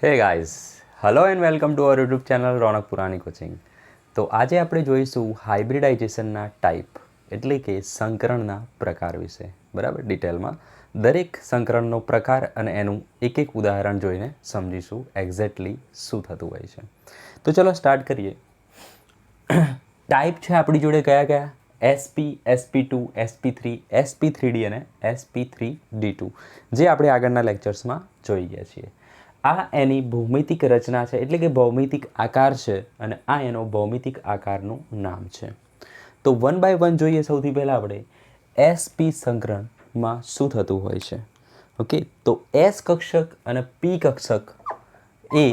હે guys, hello and welcome to our YouTube channel Ronak Purani coaching. તો આજે આપણે જોઈશું હાઇબ્રિડાઇઝેશનના ટાઈપ એટલે કે સંકરણના પ્રકાર વિશે. બરાબર, ડિટેલમાં દરેક સંકરણનો પ્રકાર અને એનું એક એક ઉદાહરણ જોઈને સમજીશું એક્ઝેક્ટલી શું થતું હોય છે. તો ચલો સ્ટાર્ટ કરીએ. ટાઈપ છે આપણી જોડે કયા કયા? SP, SP2, SP3, SP3D અને SP3D2, જે આપણે આગળના લેક્ચર્સમાં જોઈ ગયા છીએ. આ એની ભૌમિતિક રચના છે એટલે કે ભૌમિતિક આકાર છે અને આ એનો ભૌમિતિક આકારનું નામ છે. તો વન બાય વન જોઈએ. સૌથી પહેલાં આપણે SP સંકરણમાં શું થતું હોય છે. ઓકે, તો S કક્ષક અને P કક્ષક એ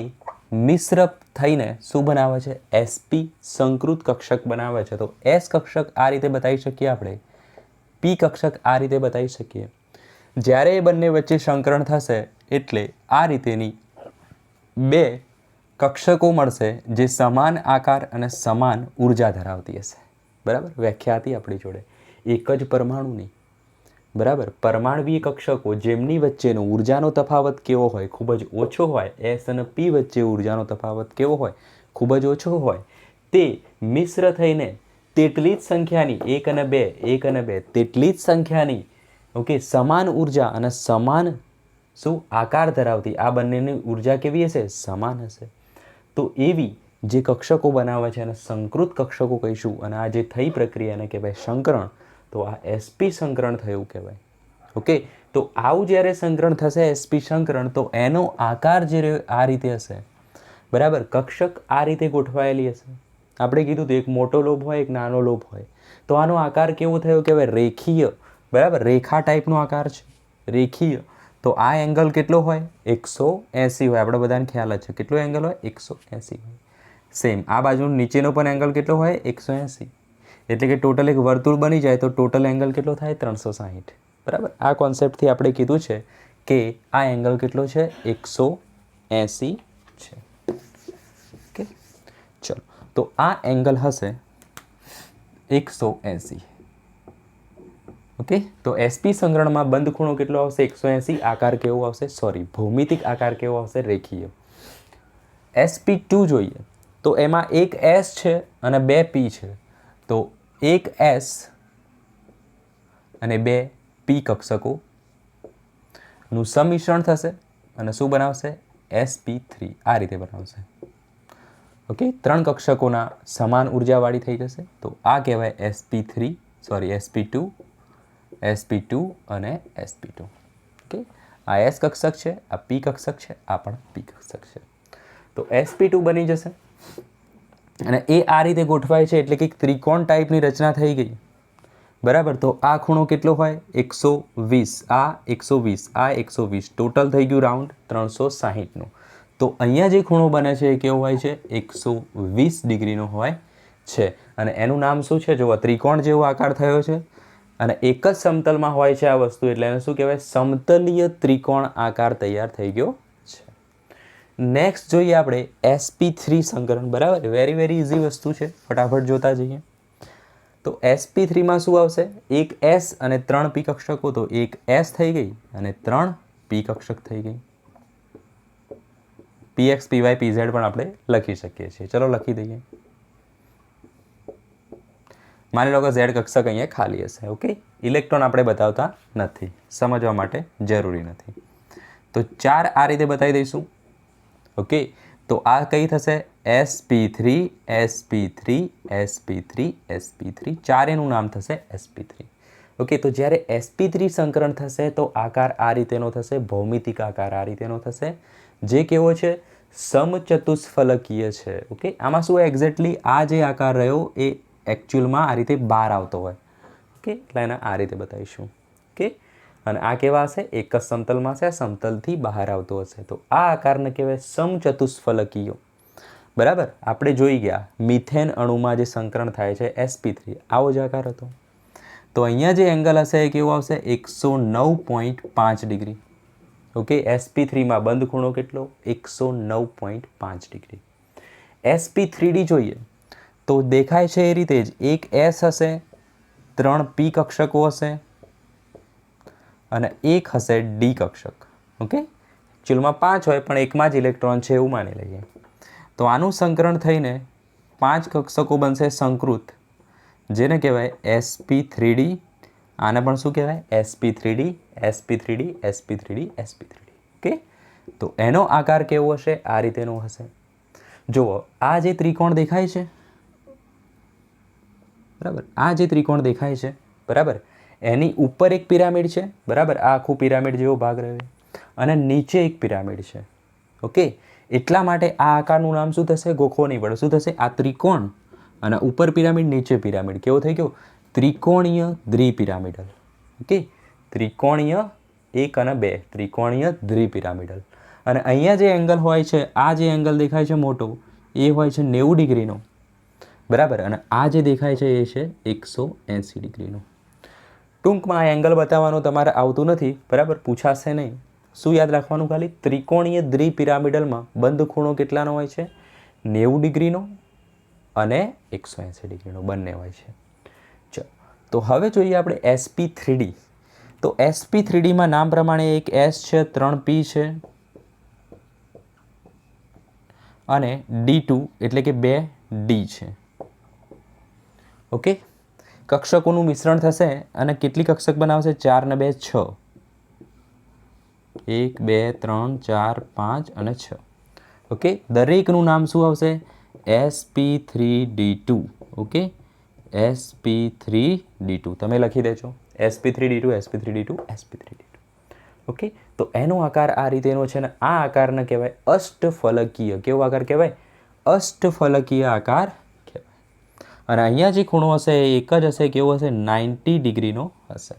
મિશ્ર થઈને શું બનાવે છે? SP સંકૃત કક્ષક બનાવે છે. તો S કક્ષક આ રીતે બતાવી શકીએ આપણે, P કક્ષક આ રીતે બતાવી શકીએ. જ્યારે એ બંને વચ્ચે સંકરણ થશે એટલે આ રીતેની બે કક્ષકો મળશે જે સમાન આકાર અને સમાન ઉર્જા ધરાવતી હશે. બરાબર, વ્યાખ્યા હતી આપણી જોડે એક જ પરમાણુની. બરાબર, પરમાણવીય કક્ષકો જેમની વચ્ચેનો ઉર્જાનો તફાવત કેવો હોય? ખૂબ જ ઓછો હોય. S અને P વચ્ચે ઉર્જાનો તફાવત કેવો હોય? ખૂબ જ ઓછો હોય. તે મિશ્ર થઈને તેટલી જ સંખ્યાની એક અને બે તેટલી જ સંખ્યાની ઓકે સમાન ઉર્જા અને સમાન શું આકાર ધરાવતી આ બંનેની ઉર્જા કેવી હશે? સમાન હશે. તો એવી જે કક્ષકો બનાવે છે એને સંકૃત કક્ષકો કહીશું. અને આ જે થઈ પ્રક્રિયાને કહેવાય સંકરણ. તો આ SP સંકરણ થયું કહેવાય. ઓકે, તો આવું જ્યારે સંકરણ થશે SP સંકરણ, તો એનો આકાર જે આ રીતે હશે. બરાબર, કક્ષક આ રીતે ગોઠવાયેલી હશે. આપણે કીધું તો એક મોટો લોબ હોય, એક નાનો લોબ હોય. તો આનો આકાર કેવો થયો કહેવાય? રેખીય. બરાબર, રેખા ટાઈપનો આકાર છે, રેખીય. તો આ એંગલ કેટલો હોય? 180 હોય. આપણે બધાને ખ્યાલ જ છે કેટલો એંગલ હોય? 180 હોય. સેમ આ બાજુ નીચેનો પણ એંગલ કેટલો હોય? 180. એટલે કે ટોટલ એક વર્તુળ બની જાય તો ટોટલ એંગલ કેટલો થાય? 360. બરાબર, આ કોન્સેપ્ટથી આપણે કીધું છે કે આ એંગલ કેટલો છે? 180 છે. ઓકે, ચલો. તો આ એંગલ હશે 180. ઓકે, તો SP સંકરણમાં બંધ ખૂણો કેટલો આવશે? 180. આકાર કેવો આવશે? ભૌમિતિક આકાર કેવો આવશે? રેખીય. SP2 જોઈએ તો એમાં એક S છે અને બે P છે. તો એક S અને બે P કક્ષકોનું સંમિશ્રણ થશે અને શું બનાવશે? SP3 આ રીતે બનાવશે. ઓકે, ત્રણ કક્ષકોના સમાન ઉર્જાવાળી થઈ જશે. તો આ કહેવાય SP2 અને SP2. ઓકે, આ S કક્ષક છે, આ P કક્ષક છે, આ પણ P કક્ષક છે. તો SP2 બની જશે અને એ આ રીતે ગોઠવાય છે એટલે કે ત્રિકોણ ટાઈપની રચના થઈ ગઈ. બરાબર, તો આ ખૂણો કેટલો હોય? 120. આ 120, આ 120, ટોટલ થઈ ગયું રાઉન્ડ 360નું. તો અહીંયા જે ખૂણો બને છે એ કેવો હોય છે? 120 ડિગ્રીનો હોય છે. અને એનું નામ શું છે? જો ત્રિકોણ જેવો આકાર થયો છે અને એક જ સમતલમાં હોય છે આ વસ્તુ, એટલે એને શું કહેવાય? સમતલીય ત્રિકોણ આકાર તૈયાર થઈ ગયો છે. નેક્સ્ટ જોઈએ આપણે SP3 સંકરણ. બરાબર, વેરી ઇઝી વસ્તુ છે, ફટાફટ જોતા જઈએ. તો SP3માં શું આવશે? એક S અને 3 P કક્ષકો. તો એક S થઈ ગઈ અને 3 P કક્ષક થઈ ગઈ. PX, PY, PZ પણ આપણે લખી શકીએ છીએ. ચલો લખી દઈએ. માની લો કે Z કક્ષક અહીંયા ખાલી હશે. ઓકે, ઇલેક્ટ્રોન આપણે બતાવતા નથી, સમજવા માટે જરૂરી નથી. તો 4 આ રીતે બતાવી દઈશું. ઓકે, તો આ કઈ થશે? SP3, SP3, SP3, SP3. ચારેયનું નામ થશે SP3. ઓકે, તો જ્યારે SP3 સંકરણ થશે તો આકાર આ રીતેનો થશે, ભૌમિતિક આકાર આ રીતેનો થશે, જે કેવો છે? સમચતુષ્ફલકીય છે. ઓકે, આમાં શું એક્ઝેક્ટલી આ જે આકાર રહ્યો એ એકચ્યુઅલમાં આ રીતે બહાર આવતો હોય. ઓકે, એટલે એને આ રીતે બતાવીશું. ઓકે, અને આ કેવા હશે? એક જ સમતલમાં છે, સમતલથી બહાર આવતો હશે. તો આ આકારને કહેવાય સમચતુષ્ફલકીય. બરાબર, આપણે જોઈ ગયા મિથેન અણુમાં જે સંકરણ થાય છે SP3, આવો જ આકાર હતો. તો અહીંયા જે એંગલ હશે એ કેવો આવશે? 109.5 ડિગ્રી. ઓકે, SP3માં બંધ ખૂણો કેટલો? 109.5 ડિગ્રી. SP3D જોઈએ તો દેખાય છે એ રીતે જ. એક S હશે, 3 P કક્ષકો હશે અને એક હશે D કક્ષક. ઓકે, એકચ્યુઅલમાં 5 હોય પણ એકમાં જ ઇલેક્ટ્રોન છે એવું માની લઈએ. તો આનું સંકરણ થઈને 5 કક્ષકો બનશે સંકૃત, જેને કહેવાય sp3d. આને પણ શું કહેવાય? sp3d, sp3d, sp3d, sp3d. Okay, તો એનો આકાર કેવો હશે? આ રીતેનો હશે. જુઓ, આ જે ત્રિકોણ દેખાય છે, બરાબર, આ જે ત્રિકોણ દેખાય છે, બરાબર, એની ઉપર એક પિરામિડ છે, બરાબર, આ આખું પિરામિડ જેવો ભાગ રહે, અને નીચે એક પિરામિડ છે. ઓકે, એટલા માટે આ આકારનું નામ શું થશે? ગોખવો નહીં પડે. શું થશે? આ ત્રિકોણ અને ઉપર પિરામિડ, નીચે પિરામિડ, કેવો થઈ ગયો? ત્રિકોણીય દ્વિપિરામિડલ. ઓકે, ત્રિકોણીય 1 અને 2, ત્રિકોણીય દ્વિપિરામિડલ. અને અહીંયા જે એંગલ હોય છે, આ જે એંગલ દેખાય છે મોટો, એ હોય છે 90 ડિગ્રીનો, બરાબર, અને આ જે દેખાય છે એ છે 180 ડિગ્રીનો. ટૂંકમાં આ એંગલ બતાવવાનું તમારે આવતું નથી, બરાબર, પૂછાશે નહીં. શું યાદ રાખવાનું? ખાલી ત્રિકોણીય દ્વિપિરામિડલમાં બંધ ખૂણો કેટલાનો હોય છે? 90 ડિગ્રીનો અને 180 ડિગ્રીનો બંને હોય છે. ચલો, તો હવે જોઈએ આપણે sp3d. તો sp3dમાં નામ પ્રમાણે એક s છે, 3 p છે, અને d2 એટલે કે 2 d છે. ઓકે, કક્ષકોનું મિશ્રણ થશે અને કેટલી કક્ષક બનાવશે? 4 ને 2 6. 1 2 3 4 5 અને 6. ઓકે, દરેકનું નામ શું આવશે? sp3d2. ઓકે, sp3d2 તમે લખી દેજો, sp3d2, sp3d2, sp3d2. ઓકે, તો એનો આકાર આ રીતેનો છે, ને આ આકારને કહેવાય અષ્ટફલકીય. કેવો આકાર કહેવાય? અષ્ટફલકીય આકાર કહેવાય. અને અહીંયા જે ખૂણો હશે એ એક જ હશે. કેવો હશે? 90 ડિગ્રીનો હશે.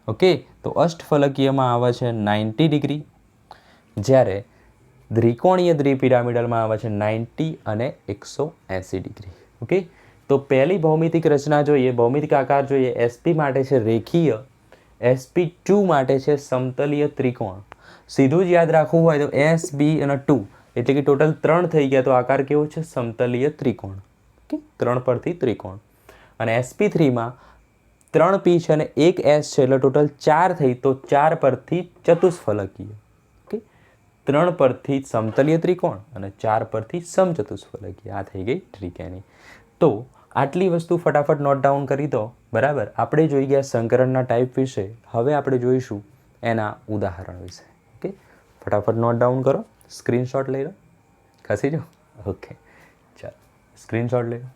ઓકે, તો અષ્ટફલકીયમાં આવે છે 90 ડિગ્રી, જ્યારે ત્રિકોણીય દ્વિપિરામિડલમાં આવે છે 90 અને 180 ડિગ્રી. ઓકે, તો પહેલી ભૌમિતિક રચના જોઈએ, ભૌમિતિક આકાર જોઈએ. sp માટે છે રેખીય, sp2 માટે છે સમતલીય ત્રિકોણ. સીધું જ યાદ રાખવું હોય તો s, b અને 2 એટલે કે ટોટલ 3 થઈ ગયા. તો આકાર કેવો છે? સમતલીય ત્રિકોણ. ઓકે, 3 પરથી ત્રિકોણ. અને sp3માં 3 p છે અને 1 s છે, એટલે ટોટલ 4 થઈ. તો 4 પરથી ચતુષ્ફલકીય. ઓકે, 3 પરથી સમતલીય ત્રિકોણ અને 4 પરથી સમચતુષ્ફલકીય. આ થઈ ગઈ ટ્રીક એની. તો આટલી વસ્તુ ફટાફટ નોટ ડાઉન કરી દો, બરાબર. આપણે જોઈ ગયા સંકરણના ટાઈપ વિશે. હવે આપણે જોઈશું એના ઉદાહરણ વિશે. ઓકે, ફટાફટ નોટ ડાઉન કરો, સ્ક્રીનશોટ લઈ લો, ખસી જાઓ. ઓકે, ચાલો સ્ક્રીનશોટ લઈ લો.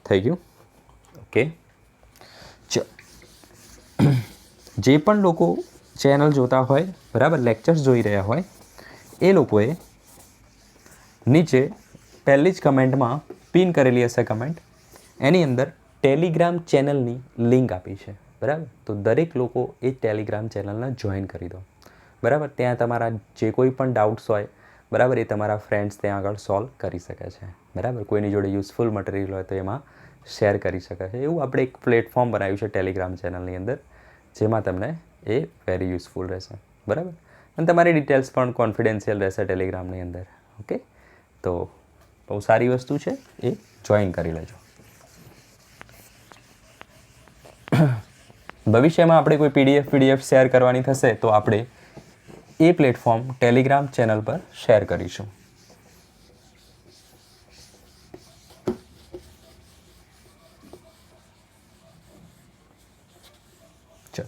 થઈ ગયું? ઓકે, ચલો, જે પણ લોકો ચેનલ જોતા હોય, બરાબર, લેક્ચર્સ જોઈ રહ્યા હોય, એ લોકોએ નીચે પહેલી જ કમેન્ટમાં પિન કરેલી હશે કમેન્ટ, એની અંદર ટેલિગ્રામ ચેનલની લિંક આપી છે, બરાબર. તો દરેક લોકો એ ટેલિગ્રામ ચેનલને જોઈન કરી દો, બરાબર. ત્યાં તમારા જે કોઈ પણ ડાઉટ્સ હોય, બરાબર, એ તમારા ફ્રેન્ડ્સ ત્યાં આગળ સોલ્વ કરી શકે છે, બરાબર. કોઈની જોડે યુઝફુલ મટીરિયલ હોય તો એમાં શેર કરી શકે છે. એવું આપણે એક પ્લેટફોર્મ બનાવ્યું છે ટેલિગ્રામ ચેનલની અંદર, જેમાં તમને એ વેરી યુઝફુલ રહેશે, બરાબર. અને તમારી ડિટેલ્સ પણ કોન્ફિડેન્શિયલ રહેશે ટેલિગ્રામની અંદર. ઓકે, તો બહુ સારી વસ્તુ છે, એ જોઈન કરી લેજો. ભવિષ્યમાં આપણે કોઈ પીડીએફ શેર કરવાની થશે તો આપણે એ પ્લેટફોર્મ ટેલિગ્રામ ચેનલ પર શેર કરીશું. ચલો,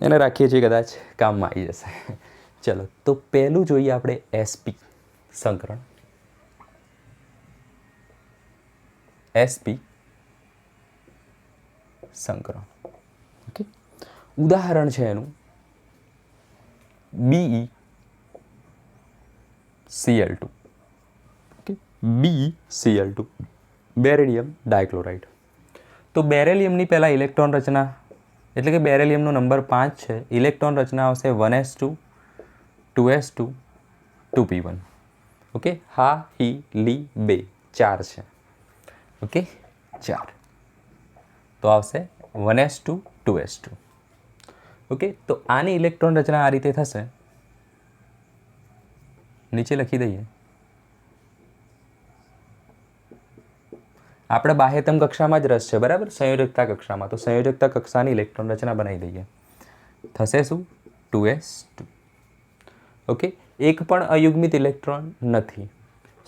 એને રાખીએ છીએ, કદાચ કામમાં આવી જશે. ચલો, તો પહેલું જોઈએ આપણે sp સંકરણ. sp સંકરણ. ઓકે, ઉદાહરણ છે એનું BeCl2. Okay, BeCl2, beryllium dichloride. તો બેરિલિયમની પહેલાં ઇલેક્ટ્રોન રચના, એટલે કે બેરિલિયમનો નંબર 5 છે. ઇલેક્ટ્રોન રચના આવશે 1s2, 2s2, 2p1. ઓકે, હા, હી, લી, બે, 4 છે. ઓકે, 4 તો આવશે 1s2, 2s2. ઓકે, તો આની ઇલેક્ટ્રોન રચના આ રીતે થશે. નીચે લખી દઈએ. આપણે બાહ્યતમ કક્ષામાં જ રસ છે, બરાબર, સંયોજકતા કક્ષામાં. તો સંયોજકતા કક્ષાની ઇલેક્ટ્રોન રચના બનાવી દઈએ. થશે શું? 2s2. ઓકે, એક પણ અયુગ્મિત ઇલેક્ટ્રોન નથી.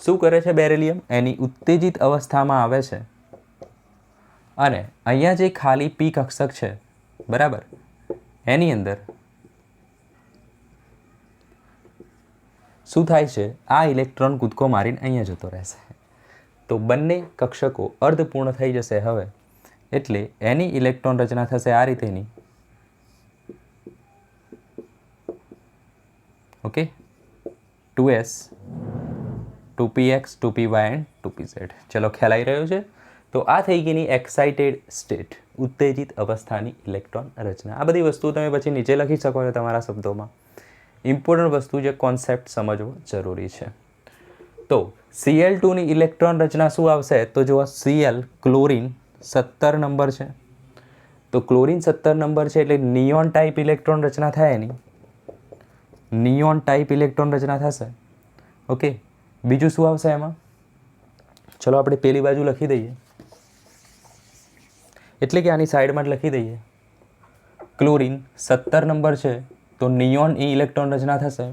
શું કરે છે બેરિલિયમ? એની ઉત્તેજિત અવસ્થામાં આવે છે અને અહીંયા જે ખાલી પી કક્ષક છે, બરાબર, એની અંદર શું થાય છે? આ ઇલેક્ટ્રોન કૂદકો મારીને અહીંયા જતો રહેશે. તો બંને કક્ષકો અર્ધપૂર્ણ થઈ જશે હવે, એટલે એની ઇલેક્ટ્રોન રચના થશે આ રીતેની. Okay, 2s 2px 2py and 2pz. ચલો, ખ્યાલ આવી રહ્યો છે? તો આ થઈ ગઈની એક્સાઇટેડ સ્ટેટ, ઉત્તેજિત અવસ્થાની ઇલેક્ટ્રોન રચના. આ બધી વસ્તુઓ તમે પછી નીચે લખી શકો છો તમારા શબ્દોમાં. ઇમ્પોર્ટન્ટ વસ્તુ જે કોન્સેપ્ટ સમજવો જરૂરી છે. તો Cl2ની ઇલેક્ટ્રોન રચના શું આવશે? તો જો Cl ક્લોરીન 17 નંબર છે, તો ક્લોરીન 17 નંબર છે એટલે નિયોન ટાઈપ ઇલેક્ટ્રોન રચના થાય એની. નિયોન ટાઈપ ઇલેક્ટ્રોન રચના થશે. ઓકે, બીજું શું આવશે એમાં? ચલો આપણે પેલી બાજુ લખી દઈએ, એટલે કે આની સાઈડમાં જ લખી દઈએ. ક્લોરીન 17 નંબર છે તો નિયોન ઇલેક્ટ્રોન રચના થશે.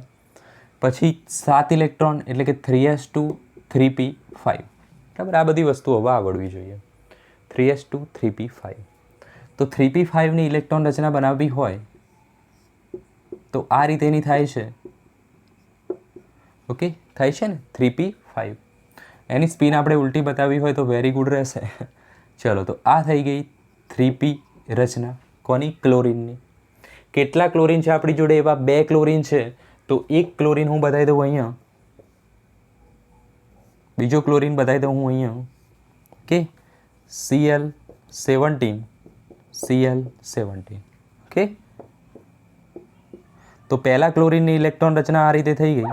પછી 7 ઇલેક્ટ્રોન એટલે કે 3s2 3p5. બરાબર, આ બધી વસ્તુઓ હવે આવડવી જોઈએ. 3s2 3p5. તો 3p5ની ઇલેક્ટ્રોન રચના બનાવવી હોય તો આ રીતેની થાય છે. ઓકે, થાય છે ને 3p5. એની સ્પિન આપણે ઉલટી બતાવી હોય તો વેરી ગુડ રહેશે. ચલો, તો આ થઈ ગઈ 3p રચના. કોની? ક્લોરીનની. કેટલા ક્લોરીન છે આપણી જોડે? એવા 2 ક્લોરીન છે. તો એક ક્લોરીન હું બતાવી દઉં અહીંયા, બીજો ક્લોરીન બતાવી દઉં હું અહીંયા. Okay, Cl17 Cl17. ઓકે, તો પહેલા ક્લોરીનની ઇલેક્ટ્રોન રચના આ રીતે થઈ ગઈ.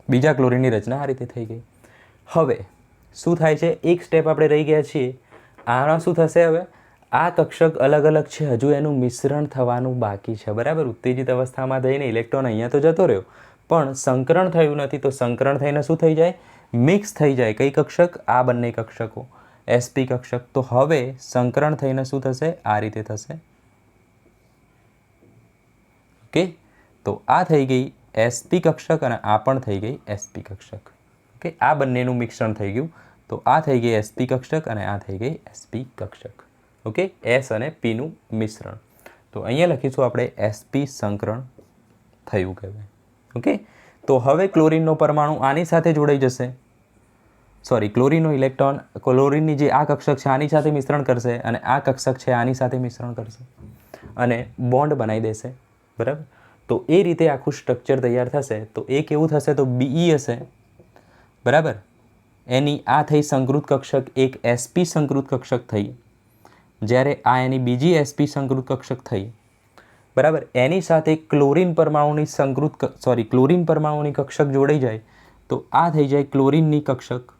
બીજા ક્લોરીનની રચના આ રીતે થઈ ગઈ. હવે શું થાય છે? એક સ્ટેપ આપણે રહી ગયા છીએ. આનો શું થશે હવે? આ કક્ષક અલગ અલગ છે, હજુ એનું મિશ્રણ થવાનું બાકી છે. બરાબર, ઉત્તેજિત અવસ્થામાં થઈને ઇલેક્ટ્રોન અહીંયા તો જતો રહ્યો, પણ સંકરણ થયું નથી. તો સંકરણ થઈને શું થઈ જાય? મિક્સ થઈ જાય. કઈ કક્ષક? આ બંને કક્ષકો, sp કક્ષક. તો હવે સંકરણ થઈને શું થશે? આ રીતે થશે. ઓકે, તો આ થઈ ગઈ sp કક્ષક અને આ પણ થઈ ગઈ sp કક્ષક. ઓકે, આ બંનેનું મિશ્રણ થઈ ગયું. તો આ થઈ ગઈ sp કક્ષક અને આ થઈ ગઈ sp કક્ષક. ઓકે, s અને p નું મિશ્રણ. તો અહીંયા લખીશું આપણે sp સંકરણ થયું કહેવાય. ઓકે, તો હવે ક્લોરીનનો પરમાણુ આની સાથે જોડાઈ જશે. સોરી, ક્લોરીનનો ઇલેક્ટ્રોન ક્લોરીનની જે આ કક્ષક છે આની સાથે મિશ્રણ કરશે અને આ કક્ષક છે આની સાથે મિશ્રણ કરશે અને બોન્ડ બનાવી દેશે. બરાબર, તો એ રીતે આખું સ્ટ્રક્ચર તૈયાર થશે. તો એ કેવું થશે? તો be હશે. બરાબર, એની આ થઈ સંકૃત કક્ષક, એક sp સંકૃત કક્ષક થઈ. જ્યારે આ એની બીજી sp સંકૃત કક્ષક થઈ. બરાબર, એની સાથે ક્લોરીન પરમાણુની ક્લોરીન પરમાણુની કક્ષક જોડાઈ જાય તો આ થઈ જાય ક્લોરીનની કક્ષક.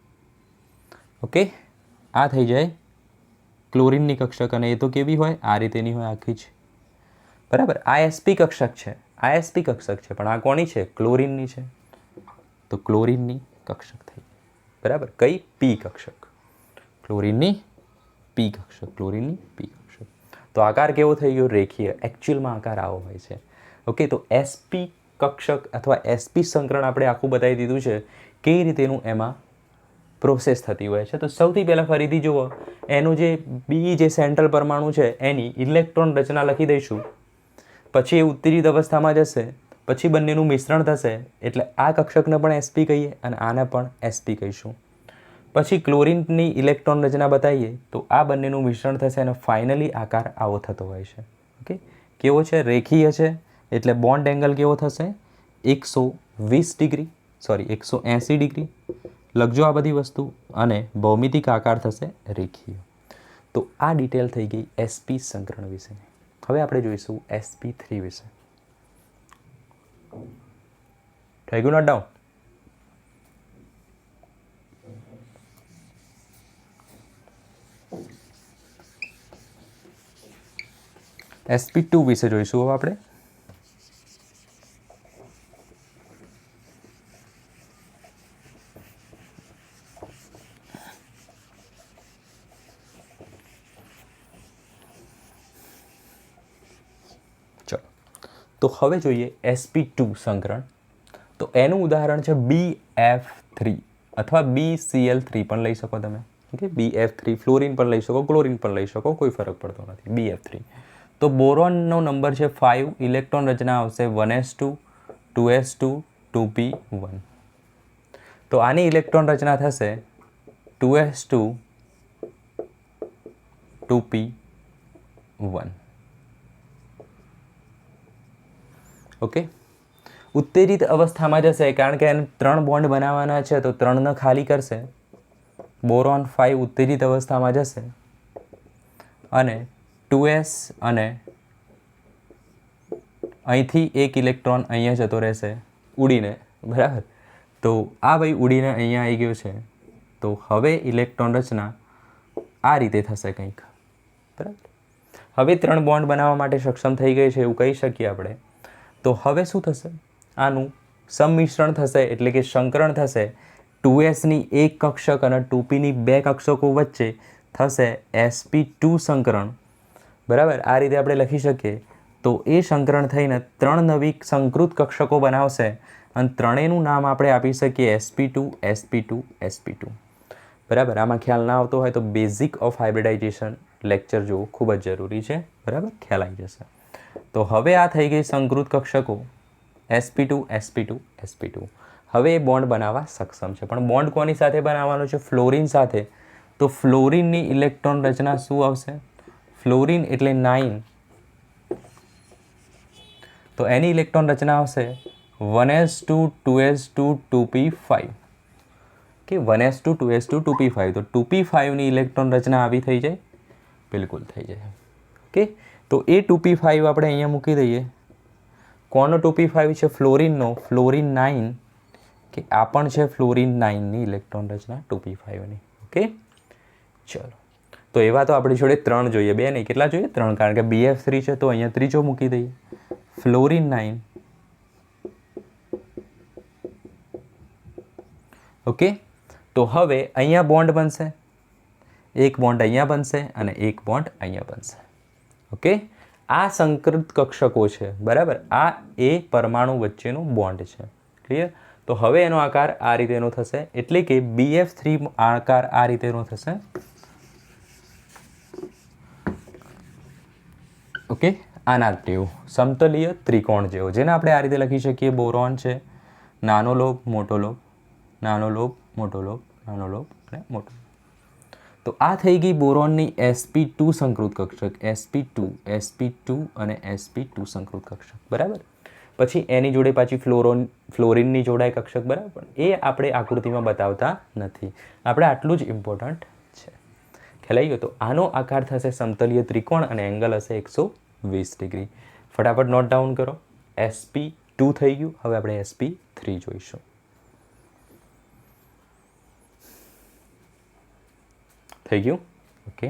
ઓકે, આ થઈ જાય ક્લોરીનની કક્ષક અને એ તો કેવી હોય? આ રીતેની હોય આખી જ. બરાબર, આ sp કક્ષક છે, આ sp કક્ષક છે, પણ આ કોની છે? ક્લોરીનની છે. તો ક્લોરીનની કક્ષક થઈ. બરાબર, કઈ? p કક્ષક. ક્લોરીનની p કક્ષક, ક્લોરીનની p કક્ષક. તો આકાર કેવો થઈ ગયો? રેખીય. એકચ્યુઅલમાં આકાર આવો હોય છે. ઓકે, તો sp કક્ષક અથવા sp સંકરણ આપણે આખું બતાવી દીધું છે કઈ રીતેનું એમાં પ્રોસેસ થતી હોય છે. તો સૌથી પહેલાં ફરીથી જુઓ, એનું જે બી જે સેન્ટ્રલ પરમાણુ છે એની ઇલેક્ટ્રોન રચના લખી દઈશું. પછી એ ઉત્તેજિત અવસ્થામાં જશે, પછી બંનેનું મિશ્રણ થશે એટલે આ કક્ષકને પણ sp કહીએ અને આને પણ sp કહીશું. પછી ક્લોરીનની ઇલેક્ટ્રોન રચના બતાવીએ તો આ બંનેનું મિશ્રણ થશે અને ફાઇનલી આકાર આવો થતો હોય છે. ઓકે, કેવો છે? રેખીય છે. એટલે બોન્ડ એંગલ કેવો થશે? 120 ડિગ્રી, સોરી 180 ડિગ્રી. લખજો આ બધી વસ્તુ. અને ભૌમિતિક આકાર થશે રેખીય. તો આ ડિટેલ થઈ ગઈ sp સંકરણ વિશે. હવે આપણે જોઈશું sp3 વિશે. થઈ ગયું? Note down? sp2 વિશે જોઈશું હવે આપણે. તો હવે જોઈએ sp2 સંકરણ. તો એનું ઉદાહરણ છે BF3 અથવા BCl3 પણ લઈ શકો તમે. ઓકે, BF3 ફ્લોરિન પણ લઈ શકો, ક્લોરિન પણ લઈ શકો, કોઈ ફરક પડતો નથી. BF3. તો બોરોનનો નંબર છે 5, ઇલેક્ટ્રોન રચના આવશે 1s2 2s2 2p1. તો આની ઇલેક્ટ્રોન રચના થશે 2s2 2p1. ઓકે, ઉત્તેજિત અવસ્થામાં જશે કારણ કે એને 3 બોન્ડ બનાવવાના છે તો 3ને ખાલી કરશે. બોરોન 5 ઉત્તેજિત અવસ્થામાં જશે અને 2s અને અહીંથી એક ઇલેક્ટ્રોન અહીંયા જતો રહેશે ઉડીને, બરાબર. તો આ ભાઈ ઉડીને અહીંયા આવી ગયો છે. તો હવે ઇલેક્ટ્રોન રચના આ રીતે થશે કંઈક, બરાબર. હવે 3 બોન્ડ બનાવવા માટે સક્ષમ થઈ ગઈ છે એવું કહી શકીએ આપણે. તો હવે શું થશે? આનું સંમિશ્રણ થશે એટલે કે સંકરણ થશે. 2sની એક કક્ષક અને 2pની 2 કક્ષકો વચ્ચે થશે sp2 સંકરણ, બરાબર. આ રીતે આપણે લખી શકીએ. તો એ સંકરણ થઈને 3 નવી સંકૃત કક્ષકો બનાવશે અને ત્રણેયનું નામ આપણે આપી શકીએ sp2 sp2 sp2, બરાબર. આમાં ખ્યાલ ના આવતો હોય તો બેઝિક ઓફ હાઇબ્રિડાઇઝેશન લેક્ચર જોવું ખૂબ જ જરૂરી છે, બરાબર. ખ્યાલ આવી જશે. તો હવે આ થઈ ગઈ સંકૃત કક્ષકો sp2 sp2 sp2. હવે એ બોન્ડ બનાવવા સક્ષમ છે. પણ બોન્ડ કોની સાથે બનાવવાનો છે? ફ્લોરિન સાથે. તો ફ્લોરિનની ઇલેક્ટ્રોન રચના શું આવશે? ફ્લોરિન એટલે 9. તો એની ઇલેક્ટ્રોન રચના આવશે 1s2 2s2 2p5. કે 1s2 2s2 2p5. તો 2p5ની ઇલેક્ટ્રોન રચના આવી થઈ જાય, બિલકુલ થઈ જાય. ઓકે, તો એ 2p5 આપણે અહીંયા મૂકી દઈએ. કોનો 2p5 છે? ફ્લોરિનનો. ફ્લોરિન 9 કે આ પણ છે ફ્લોરિન 9ની ઇલેક્ટ્રોન રચના 2p5ની. ઓકે, ચલો. તો એવા તો આપણી જોડે 3 જોઈએ, 2 નહીં. કેટલા જોઈએ? 3, કારણ કે BF3 છે તો અહીંયા ત્રીજો મૂકી દઈએ. ફ્લોરિન 9. ઓકે, તો હવે અહીંયા બોન્ડ બનશે, એક બોન્ડ અહીંયા બનશે અને એક બોન્ડ અહીંયા બનશે. ઓકે, આ સંકૃત કક્ષકો છે, બરાબર. આ એ પરમાણુ વચ્ચેનો બોન્ડ છે. ક્લિયર? તો હવે એનો આકાર આ રીતેનો થશે એટલે કે BF3 આકાર આ રીતેનો થશે. ઓકે, આના જેવું સમતલીય ત્રિકોણ જેવો, જેને આપણે આ રીતે લખી શકીએ. બોરોન છે, નાનો લોબ મોટો લોબ, નાનો લોબ મોટો લોબ, નાનો લોબ અને મોટો. તો આ થઈ ગઈ બોરોનની sp2 સંકૃત કક્ષક. sp2 sp2 અને sp2 સંકૃત કક્ષક, બરાબર. પછી એની જોડે પાછી ફ્લોરિનની જોડાય કક્ષક, બરાબર. પણ એ આપણે આકૃતિમાં બતાવતા નથી. આપણે આટલું જ ઇમ્પોર્ટન્ટ છે. ખ્યાલ આવી ગયો? તો આનો આકાર થશે સમતલીય ત્રિકોણ અને એંગલ હશે 120 ડિગ્રી. ફટાફટ નોટ ડાઉન કરો. sp2 થઈ ગયું. હવે આપણે sp3 જોઈશું. થઈ ગયું? ઓકે,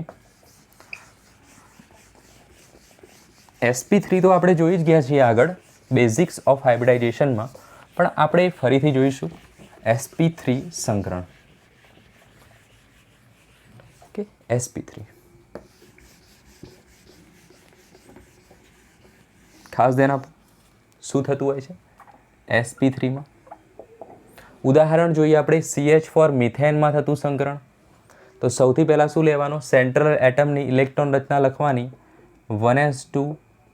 sp3 તો આપણે જોઈ જ ગયા છીએ આગળ બેઝિક્સ ઓફ હાઇબ્રિડાઇઝેશનમાં, પણ આપણે ફરીથી જોઈશું sp3 સંકરણ. ઓકે, sp3 ખાસ ધ્યાન આપો. શું થતું હોય છે sp3માં? ઉદાહરણ જોઈએ આપણે CH4 મિથેનમાં થતું સંકરણ. તો સૌથી પહેલાં શું લેવાનું? સેન્ટ્રલ એટમની ઇલેક્ટ્રોન રચના લખવાની 1s2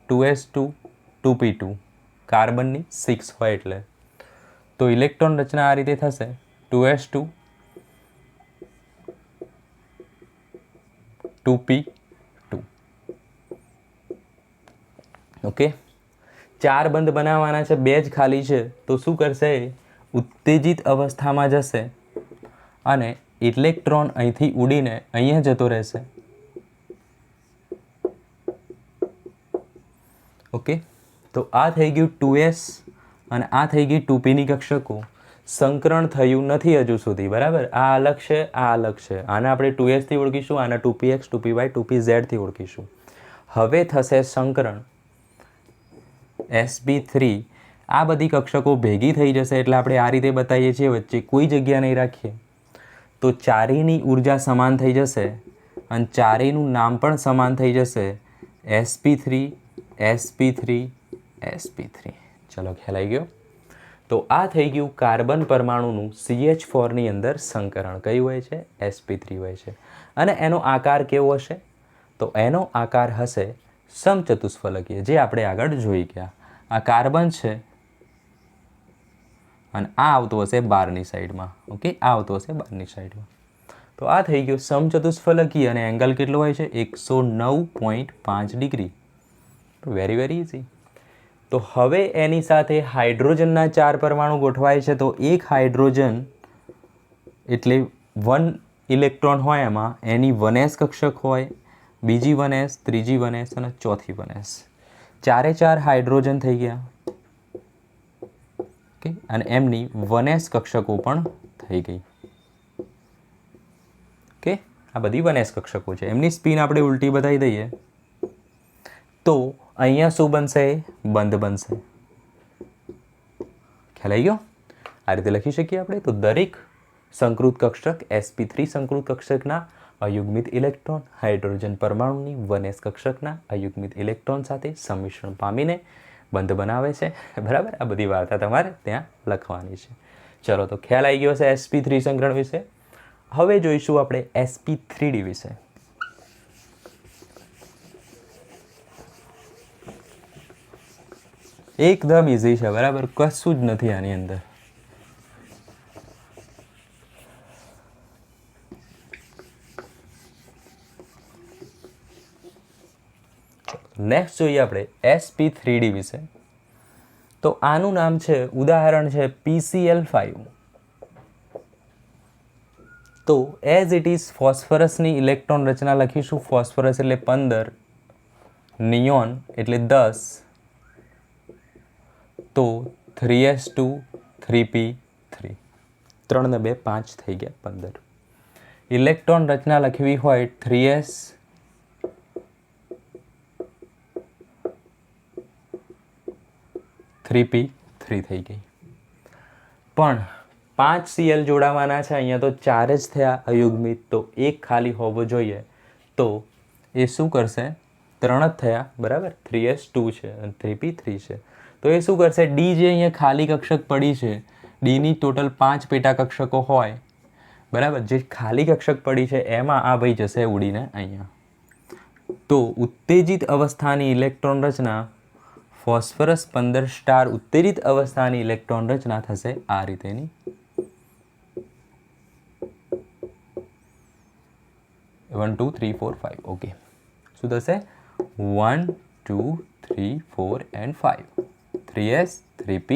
2s2 2p2. કાર્બનની 6 હોય એટલે. તો ઇલેક્ટ્રોન રચના આ રીતે થશે 2s2 2p2. ઓકે, 4 બંધ બનાવવાના છે, 2 જ ખાલી છે. તો શું કરશે? ઉત્તેજિત અવસ્થામાં જશે અને ઇલેક્ટ્રોન અહીંથી ઉડીને અહીંયા જતો રહેશે. ઓકે, તો આ થઈ ગયું 2s અને આ થઈ ગઈ 2pની કક્ષકો. સંકરણ થયું નથી હજુ સુધી, બરાબર. આ અલગ છે, આ અલગ છે. આને આપણે 2s થી ઓળખીશું, આને 2px 2py 2pz થી ઓળખીશું. હવે થશે સંકરણ sp3. આ બધી કક્ષકો ભેગી થઈ જશે એટલે આપણે આ રીતે બતાવીએ છીએ, વચ્ચે કોઈ જગ્યા નહીં રાખીએ. તો ચારેયની ઉર્જા સમાન થઈ જશે અને ચારેયનું નામ પણ સમાન થઈ જશે sp3 sp3 sp3. ચલો ખ્યાલ આવી ગયો. તો આ થઈ ગયું કાર્બન પરમાણુનું CH4ની અંદર સંકરણ. કયું હોય છે? sp3 હોય છે. અને એનો આકાર કેવો હશે? તો એનો આકાર હશે સમચતુષ્ફલકીય, જે આપણે આગળ જોઈ ગયા. આ કાર્બન છે અને આ આવતું હશે બહારની સાઈડમાં. ઓકે, આ આવતું હશે બહારની સાઈડમાં. તો આ થઈ ગયું સમચતુષ્ફલકીય અને એંગલ કેટલો હોય છે? 109.5 ડિગ્રી. Very very easy. તો હવે એની સાથે હાઇડ્રોજનના 4 પરમાણુ ગોઠવાય છે. તો એક હાઇડ્રોજન એટલે 1 ઇલેક્ટ્રોન હોય, એમાં એની 1s કક્ષક હોય, બીજી 1s, ત્રીજી 1s અને ચોથી 1s. 4 હાઇડ્રોજન થઈ ગયા. ઓકે, અને એમની 1s કક્ષકો પણ થઈ ગઈ. ઓકે, આ બધી 1s કક્ષકો છે. એમની સ્પિન આપણે ઉલટી બતાવી દઈએ તો અહીંયા શું બનશે? બંધ બનશે. ખ્યાલ આવી ગયો? આ રીતે લખી શકીએ આપણે. તો દરેક સંકૃત કક્ષક sp3 સંકૃત કક્ષકના અયુગ્મિત ઇલેક્ટ્રોન હાઇડ્રોજન પરમાણુની 1s કક્ષકના અયુગ્મિત ઇલેક્ટ્રોન સાથે સંમિશ્રણ પામીને બંધ બનાવે છે. બરાબર, આ બધી વાર્તા તમારે ત્યાં લખવાની છે. ચલો, તો ખ્યાલ આવી ગયો છે sp3 સંકરણ વિશે. હવે જોઈશું આપણે sp3d વિશે. એકદમ ઇઝી છે. બરાબર, કશું જ નથી આની અંદર. નેક્સ્ટ જોઈએ આપણે sp3d વિશે. તો આનું નામ છે, ઉદાહરણ છે PCl5. તો એઝ ઇટ ઇઝ ફોસ્ફરસની ઇલેક્ટ્રોન રચના લખીશું. ફોસ્ફરસ એટલે 15, નિયોન એટલે 10. તો 3s2 3p3, 3 ને 2 5 થઈ ગયા 15. ઇલેક્ટ્રોન રચના લખવી હોય 3s 3p3 થઈ ગઈ. પણ 5 Cl જોડાવાના છે. અહીંયા તો 4 જ થયા અયુગ્મિત, તો એક ખાલી હોવો જોઈએ. તો એ શું કરશે? 3 જ થયા. બરાબર, 3s2 છે અને 3p3 છે. તો એ શું કરશે? ડી જે અહીંયા ખાલી કક્ષક પડી છે, ડીની ટોટલ 5 પેટા કક્ષકો હોય. બરાબર, જે ખાલી કક્ષક પડી છે એમાં આ ભાઈ જશે ઉડીને અહીંયા. તો ઉત્તેજિત અવસ્થાની ઇલેક્ટ્રોન રચના ફોસ્ફરસ 15 સ્ટાર ઉત્તેજિત અવસ્થાની ઇલેક્ટ્રોન રચના થશે આ રીતેની. વન 2 3 4 5. ઓકે, શું થશે? 1 2 3 4 and 5. 3s 3p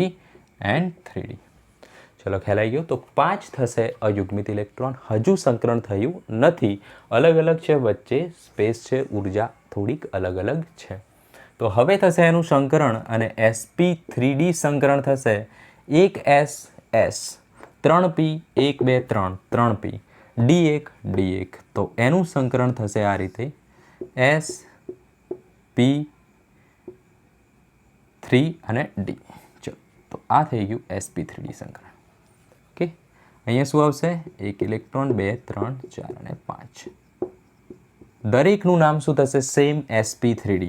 and 3d. ચલો, ખ્યાલ આવી ગયો. તો 5 થશે અયુગ્મિત ઇલેક્ટ્રોન. હજુ સંકરણ થયું નથી. અલગ અલગ છે, વચ્ચે સ્પેસ છે, ઉર્જા થોડીક અલગ અલગ છે. તો હવે થશે એનું સંકરણ અને sp3d સંકરણ થશે. 1s s 3p 1 2 3 3p d1 d1. તો એનું સંકરણ થશે આ રીતે sp3 અને d. ચલો, તો આ થઈ ગયું sp3d સંકરણ. ઓકે, અહીંયા શું આવશે? 1 ઇલેક્ટ્રોન 2 3 4 અને 5. દરેકનું નામ શું થશે? Same sp3d.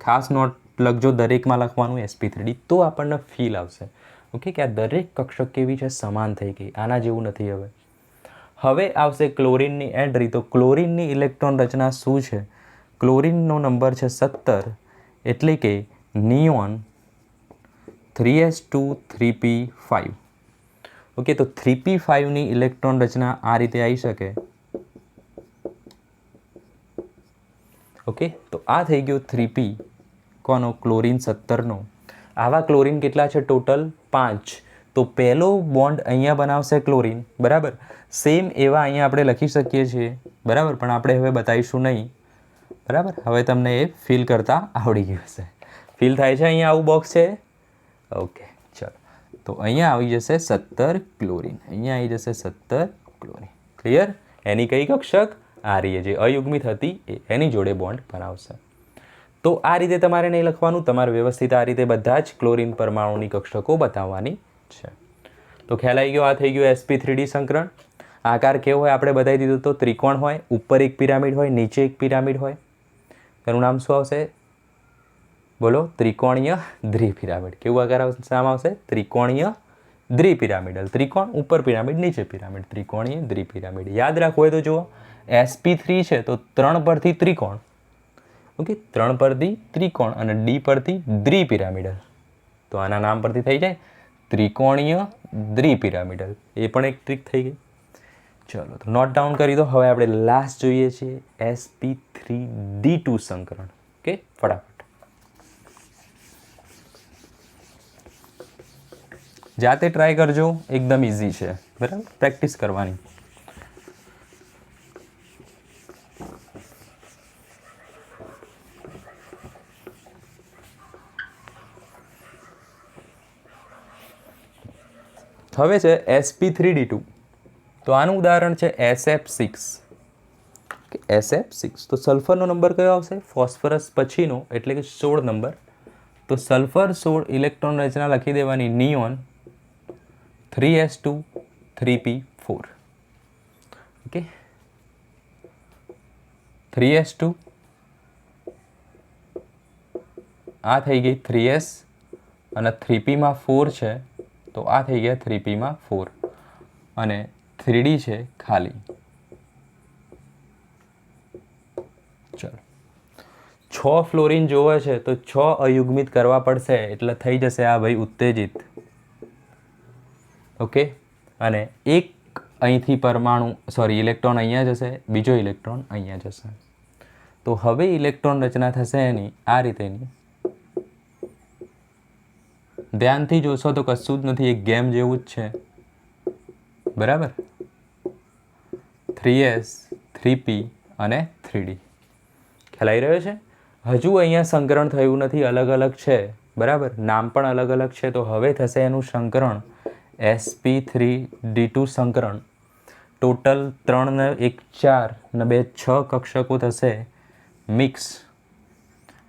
ખાસ નોટ લખજો, દરેકમાં લખવાનું sp3d, તો આપણને ફીલ આવશે. ઓકે, કે આ દરેક કક્ષક કેવી છે? સમાન થઈ ગઈ. આના જેવું નથી. હવે આવશે ક્લોરીનની એન્ટ્રી. તો ક્લોરીનની ઇલેક્ટ્રોન રચના શું છે? ક્લોરીનનો નંબર છે 17, એટલે કે નિયોન 3s2 3p5. ઓકે, તો 3p5ની ઇલેક્ટ્રોન રચના આ રીતે આવી શકે. ઓકે, તો આ થઈ ગયો 3p. કોનો? ક્લોરીન 17નો. આવા ક્લોરીન કેટલા છે? ટોટલ 5. તો પહેલો બોન્ડ અહીંયા બનાવશે ક્લોરીન. બરાબર, સેમ એવા અહીંયા આપણે લખી શકીએ છીએ. બરાબર, પણ આપણે હવે બતાવીશું નહીં. બરાબર, હવે તમને એ ફીલ કરતા આવડી ગયું હશે. ફીલ થાય છે અહીંયા આવું બોક્સ છે? ઓકે, ચલો. તો અહીંયા આવી જશે 17 ક્લોરીન. અહીંયા આવી જશે 17 ક્લોરીન. ક્લિયર? એની કઈ કક્ષક? આ રહી જે અયુગ્મિત હતી એની જોડે બોન્ડ બનાવશે. તો આ રીતે તમારે નહીં લખવાનું. તમારે વ્યવસ્થિત આ રીતે બધા જ ક્લોરીન પરમાણુની કક્ષકો બતાવવાની છે. તો ખ્યાલ આવી ગયો. આ થઈ ગયું sp3d સંકરણ. આકાર કેવો હોય આપણે બતાવી દીધું. તો ત્રિકોણ હોય, ઉપર એક પિરામિડ હોય, નીચે એક પિરામિડ હોય. એનું નામ શું આવશે? બોલો ત્રિકોણીય દ્વિપિરામિડ. કેવું આકાર નામ આવશે? ત્રિકોણીય દ્વિપિરામિડલ. ત્રિકોણ ઉપર પિરામિડ નીચે પિરામિડ, ત્રિકોણીય દ્વિપિરામિડ. યાદ રાખવું હોય તો જુઓ sp3 છે તો 3 પરથી ત્રિકોણ, ઓકે, 3 પરથી ત્રિકોણ અને ડી પરથી દ્વિપિરામિડલ. તો આના નામ પરથી થઈ જાય ત્રિકોણીય દ્વિપિરામિડલ. એ પણ એક ટ્રીક થઈ ગઈ. ચલો તો નોટ ડાઉન કરી દો. હવે આપણે લાસ્ટ જોઈએ છીએ sp3d2 સંકરણ. ઓકે, ફટાફટ જાતે ટ્રાય કરજો, એકદમ ઇઝી છે, બરાબર, પ્રેક્ટિસ કરવાની. હવે છે sp3d2. તો આનું ઉદાહરણ છે SF6. SF6 તો સલ્ફરનો નંબર કયો આવશે? ફોસ્ફરસ પછીનો એટલે કે 16 નંબર. તો સલ્ફર 16 ઇલેક્ટ્રોન રચના લખી દેવાની neon 3s2 3p4. Okay, 3s2 આ થઈ ગઈ 3s અને 3p માં 4 છે તો આ થઈ ગયા 3p માં 4 અને 3d છે ખાલી. ચલો 6 ફ્લોરિન જોવે છે તો 6 અયુગ્મિત કરવા પડશે એટલે થઈ જશે આ ભાઈ ઉત્તેજિત. ઓકે, અને એક અહીંથી પરમાણુ ઇલેક્ટ્રોન અહીંયા જશે, બીજો ઇલેક્ટ્રોન અહીંયા જશે. તો હવે ઇલેક્ટ્રોન રચના થશે એની આ રીતેની. ધ્યાનથી જોશો તો કશું જ નથી, એક ગેમ જેવું જ છે, બરાબર. 3s 3p અને 3d ખ્યાલ આવી રહ્યો છે. હજુ અહીંયા સંકરણ થયું નથી, અલગ અલગ છે, બરાબર, નામ પણ અલગ અલગ છે. તો હવે થશે એનું સંકરણ sp3d2 સંકરણ. ટોટલ 3 ને 1 4 ને 2 6 કક્ષકો થશે મિક્સ.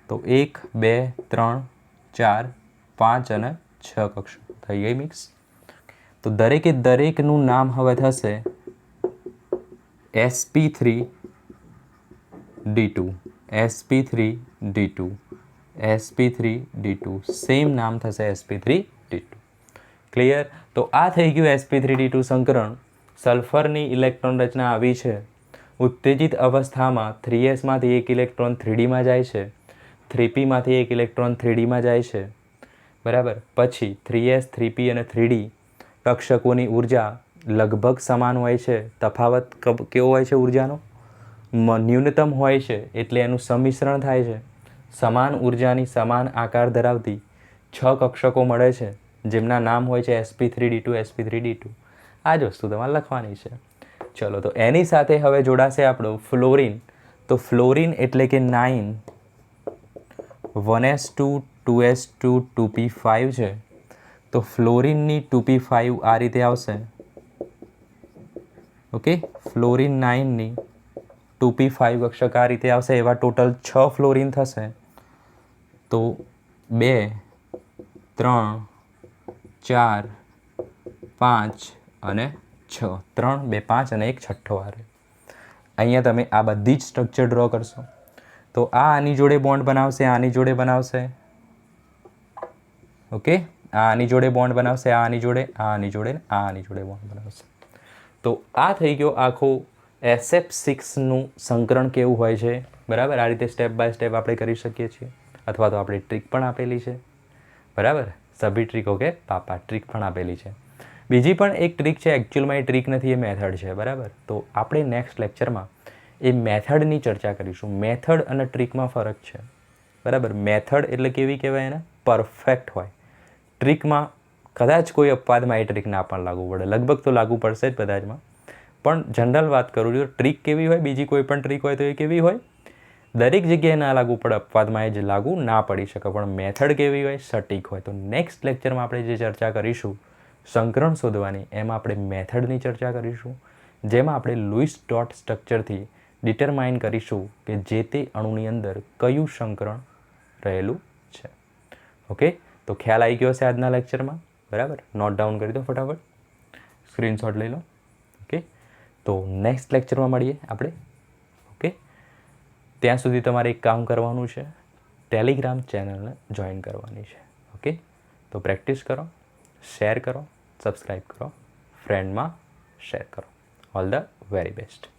તો 1 2 3 4 5 અને 6 કક્ષકો થઈ ગઈ મિક્સ. તો દરેકે દરેકનું નામ હવે થશે sp3d2 sp3d2 sp3d2 સેમ નામ થશે sp3d2. ક્લિયર? તો આ થઈ ગયું sp3d2 સંકરણ. સલ્ફરની ઇલેક્ટ્રોન રચના આવી છે. ઉત્તેજિત અવસ્થામાં 3s માંથી એક ઇલેક્ટ્રોન 3d માં જાય છે, 3p માંથી એક ઇલેક્ટ્રોન 3d માં જાય છે, બરાબર. પછી 3s 3p અને 3d કક્ષકોની ઉર્જા લગભગ સમાન હોય છે. તફાવત કેવો હોય છે? ઉર્જાનો ન્યૂનતમ હોય છે એટલે એનું સંમિશ્રણ થાય છે. સમાન ઉર્જાની સમાન આકાર ધરાવતી 6 કક્ષકો મળે છે જેમના નામ હોય છે sp3d2 sp3d2. આ જ વસ્તુ તમારે લખવાની છે. ચલો તો એની સાથે હવે જોડાશે આપણો ફ્લોરિન. તો ફ્લોરિન એટલે કે 9 1s2 2s2 2p5 છે. તો ફ્લોરિનની 2p5 આ રીતે આવશે. ઓકે, ફ્લોરિન 9ની 2p5 કક્ષક આ રીતે આવશે. એવા ટોટલ 6 ફ્લોરિન થશે. તો 2 3 4 5 અને 6, 3 2 5 અને એક છઠ્ઠો આવે. અહીંયા તમે આ બધી જ સ્ટ્રક્ચર ડ્રો કરશો તો આ આની જોડે બોન્ડ બનાવશે, આની જોડે બનાવશે. ઓકે, આ આની જોડે બોન્ડ બનાવશે, આ આની જોડે, આ આની જોડે, આ આની જોડે બોન્ડ બનાવશે. તો આ થઈ ગયો આખું SF6નું સંકરણ કેવું હોય છે, બરાબર. આ રીતે સ્ટેપ બાય સ્ટેપ આપણે કરી શકીએ છીએ, અથવા તો આપણી ટ્રીક પણ આપેલી છે, બરાબર. સભી ટ્રીક, ઓકે, પાપા ટ્રીક પણ આપેલી છે. બીજી પણ એક ટ્રીક છે, એકચ્યુઅલમાં એ ટ્રીક નથી, એ મેથડ છે, બરાબર. તો આપણે નેક્સ્ટ લેક્ચરમાં એ મેથડની ચર્ચા કરીશું. મેથડ અને ટ્રીકમાં ફરક છે, બરાબર. મેથડ એટલે કેવી કહેવાય એને? પરફેક્ટ હોય. ટ્રીકમાં કદાચ કોઈ અપવાદમાં એ ટ્રીક ના પણ લાગુ પડે, લગભગ તો લાગુ પડશે જ બધા જમાં, પણ જનરલ વાત કરું છું. ટ્રીક કેવી હોય, બીજી કોઈ પણ ટ્રીક હોય તો એ કેવી હોય? દરેક જગ્યાએ ના લાગુ પડે, અપવાદમાં એ જ લાગુ ના પડી શકે. પણ મેથડ કેવી હોય? સટીક હોય. તો નેક્સ્ટ લેક્ચરમાં આપણે જે ચર્ચા કરીશું સંકરણ શોધવાની, એમાં આપણે મેથડની ચર્ચા કરીશું, જેમાં આપણે લુઈસ ડોટ સ્ટ્રક્ચરથી ડિટરમાઇન કરીશું કે જે તે અણુની અંદર કયું સંકરણ રહેલું છે. ઓકે, તો ખ્યાલ આવી ગયો હશે આજના લેક્ચરમાં, બરાબર. નોટ ડાઉન કરી દો ફટાફટ, સ્ક્રીનશોટ લઈ લો. ઓકે, તો નેક્સ્ટ લેક્ચરમાં મળીએ આપણે. ઓકે, ત્યાં સુધી તમારે એક કામ કરવાનું છે, ટેલિગ્રામ ચેનલને જોઈન કરવાની છે. ઓકે, તો પ્રેક્ટિસ કરો, શેર કરો, સબસ્ક્રાઈબ કરો, ફ્રેન્ડમાં શેર કરો. All the very best.